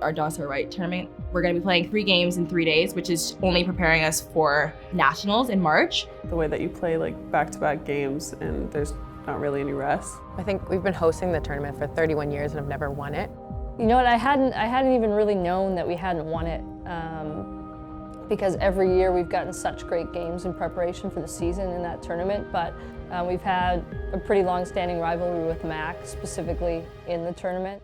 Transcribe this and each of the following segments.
Our Darcel Wright tournament. We're going to be playing 3 games in 3 days, which is only preparing us for nationals in March. The way that you play like back-to-back games and there's not really any rest. I think we've been hosting the tournament for 31 years and have never won it. You know what, I hadn't even really known that we hadn't won it because every year we've gotten such great games in preparation for the season in that tournament, but we've had a pretty long-standing rivalry with Mac, specifically in the tournament.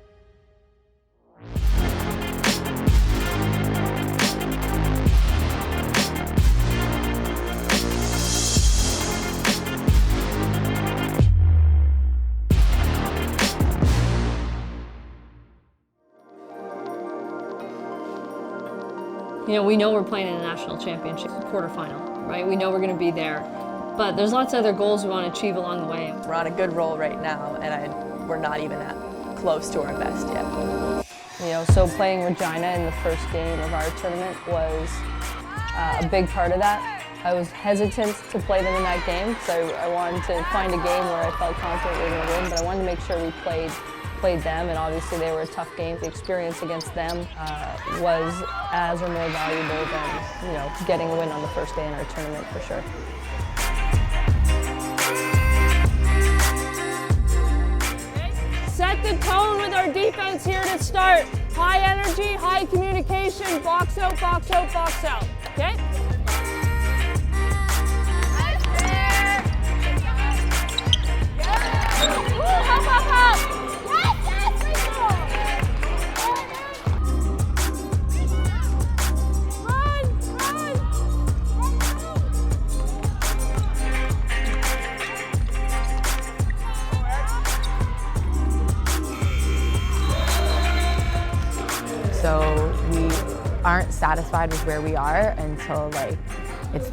You know, we know we're playing in a national championship quarterfinal, right? We know we're going to be there, but there's lots of other goals we want to achieve along the way. We're on a good roll right now, and we're not even close to our best yet. You know, so playing Regina in the first game of our tournament was a big part of that. I was hesitant to play them in that game, so I wanted to find a game where I felt confident we were going to win, but I wanted to make sure we played them, and obviously they were a tough game. The experience against them was as or more valuable than, you know, getting a win on the first day in our tournament for sure. Set the tone with our defense here to start. High energy, high communication, box out, box out, box out, okay? Help, help, help! So we aren't satisfied with where we are until like it's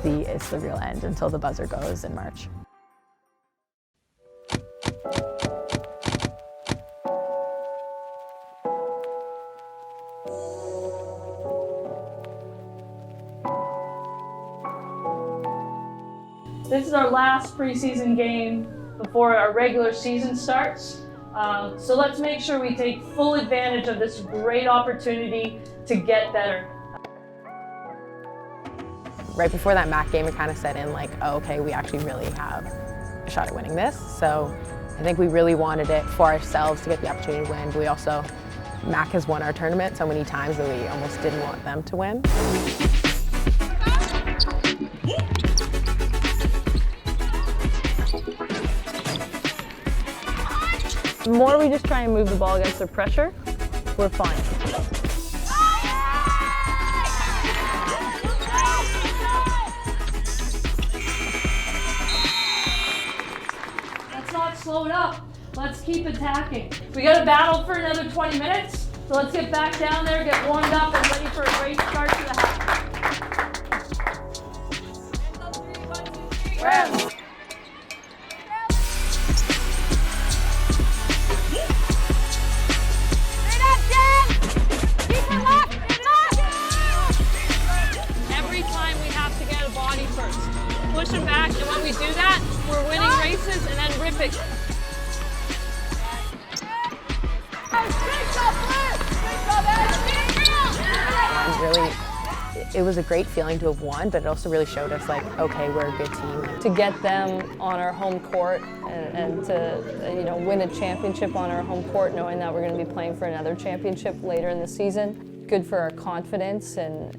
the real end, until the buzzer goes in March. This is our last preseason game before our regular season starts. So let's make sure we take full advantage of this great opportunity to get better. Right before that MAC game, it kind of set in like, oh, okay, we actually really have a shot at winning this. So I think we really wanted it for ourselves to get the opportunity to win. But we also, MAC has won our tournament so many times that we almost didn't want them to win. The more we just try and move the ball against their pressure, we're fine. Let's not slow it up. Let's keep attacking. We got to battle for another 20 minutes, so let's get back down there, get warmed up, and ready for a great start to the half. Pushing back, and when we do that, we're winning races and then ripping. Really, it was a great feeling to have won, but it also really showed us like, okay, we're a good team. To get them on our home court and to win a championship on our home court, knowing that we're going to be playing for another championship later in the season, good for our confidence and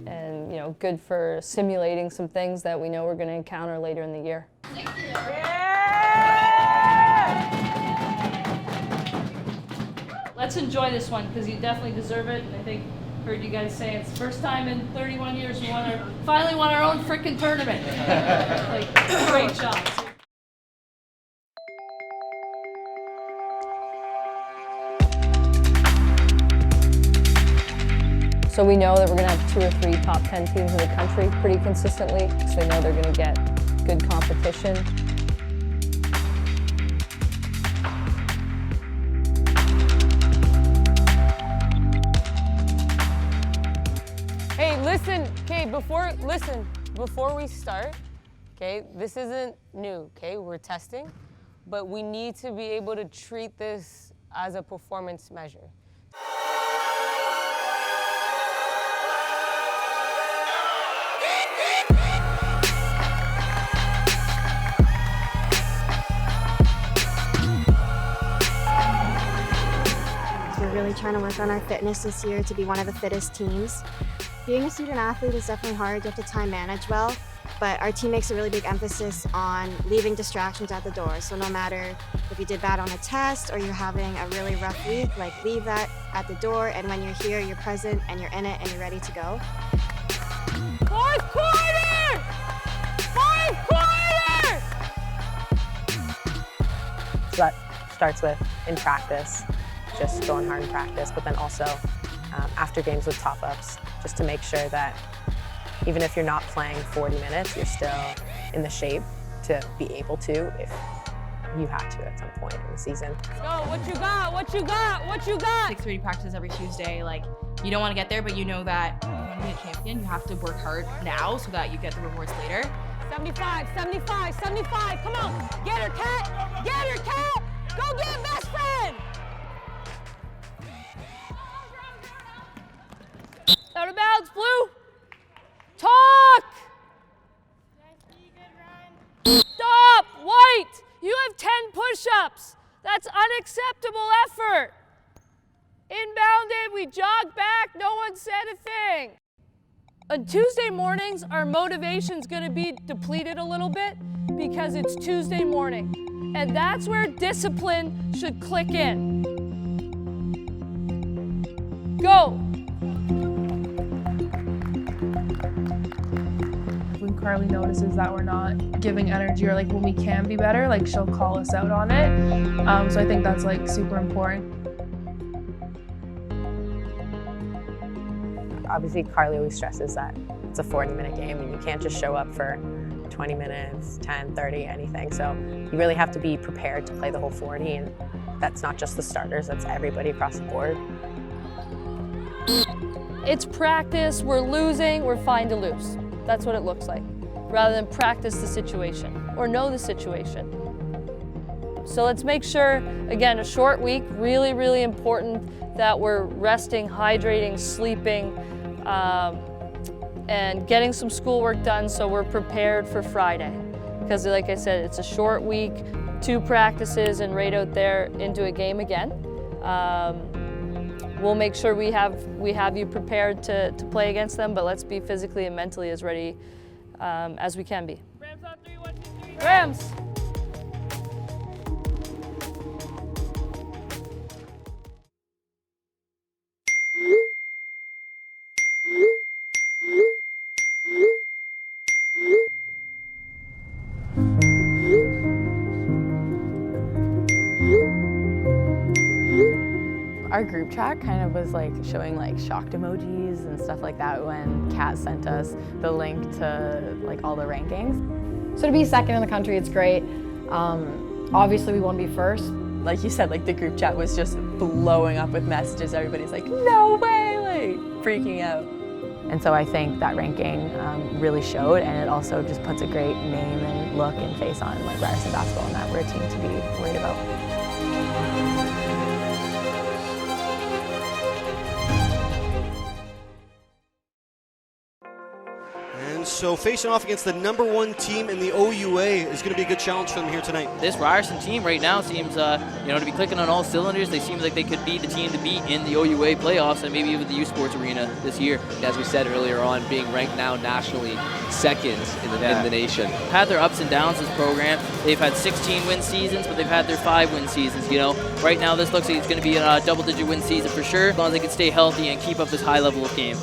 good for simulating some things that we know we're going to encounter later in the year. Let's enjoy this one because you definitely deserve it. And I think heard you guys say it's the first time in 31 years we finally won our own frickin' tournament. Like, great job. So we know that we're going to have 2 or 3 top 10 teams in the country pretty consistently, so we know they're going to get good competition. Hey, listen, okay, before we start, okay, this isn't new, okay, we're testing, but we need to be able to treat this as a performance measure. work on our fitness this year to be one of the fittest teams. Being a student athlete is definitely hard. You have to time manage well, but our team makes a really big emphasis on leaving distractions at the door. So no matter if you did bad on a test or you're having a really rough week, like leave that at the door, and when you're here, you're present and you're in it and you're ready to go. Fourth quarter! Fourth quarter! So that starts with in practice, just going hard in practice, but then also after games with top-ups, just to make sure that even if you're not playing 40 minutes, you're still in the shape to be able to if you had to at some point in the season. Let's go, what you got, what you got, what you got? 6:30 practices every Tuesday. Like, you don't want to get there, but you know that if you want to be a champion, you have to work hard now so that you get the rewards later. 75, 75, 75, come on, get her, Cat, get her, Cat, go get best friend. Out of bounds, Blue. Talk. Stop, White. You have 10 push-ups. That's unacceptable effort. Inbounded, we jogged back, no one said a thing. On Tuesday mornings, our motivation's gonna be depleted a little bit because it's Tuesday morning. And that's where discipline should click in. Go. When Carly notices that we're not giving energy, or like when we can be better, like she'll call us out on it. So I think that's like super important. Obviously, Carly always stresses that it's a 40-minute game and you can't just show up for 20 minutes, 10, 30, anything. So you really have to be prepared to play the whole 40, and that's not just the starters, that's everybody across the board. It's practice, we're losing, we're fine to lose. That's what it looks like, rather than practice the situation or know the situation. So let's make sure, again, a short week, really, really important that we're resting, hydrating, sleeping, and getting some schoolwork done so we're prepared for Friday. Because like I said, it's a short week, 2 practices and right out there into a game again. We'll make sure we have you prepared to play against them, but let's be physically and mentally as ready as we can be. Rams on 3, 1, 2, 3. Rams! Our group chat kind of was like showing like shocked emojis and stuff like that when Kat sent us the link to like all the rankings. So to be second in the country, it's great. Obviously we want to be first. Like you said, like the group chat was just blowing up with messages. Everybody's like, no way, like freaking out. And so I think that ranking really showed, and it also just puts a great name and look and face on like Ryerson basketball, and that we're a team to be worried about. So facing off against the #1 team in the OUA is going to be a good challenge for them here tonight. This Ryerson team right now seems, to be clicking on all cylinders. They seem like they could be the team to beat in the OUA playoffs and maybe even the U Sports Arena this year. As we said earlier on, being ranked now nationally second in the nation. Had their ups and downs, this program. They've had 16 win seasons, but they've had their 5 win seasons. Right now, this looks like it's going to be a double-digit win season for sure, as long as they can stay healthy and keep up this high level of game.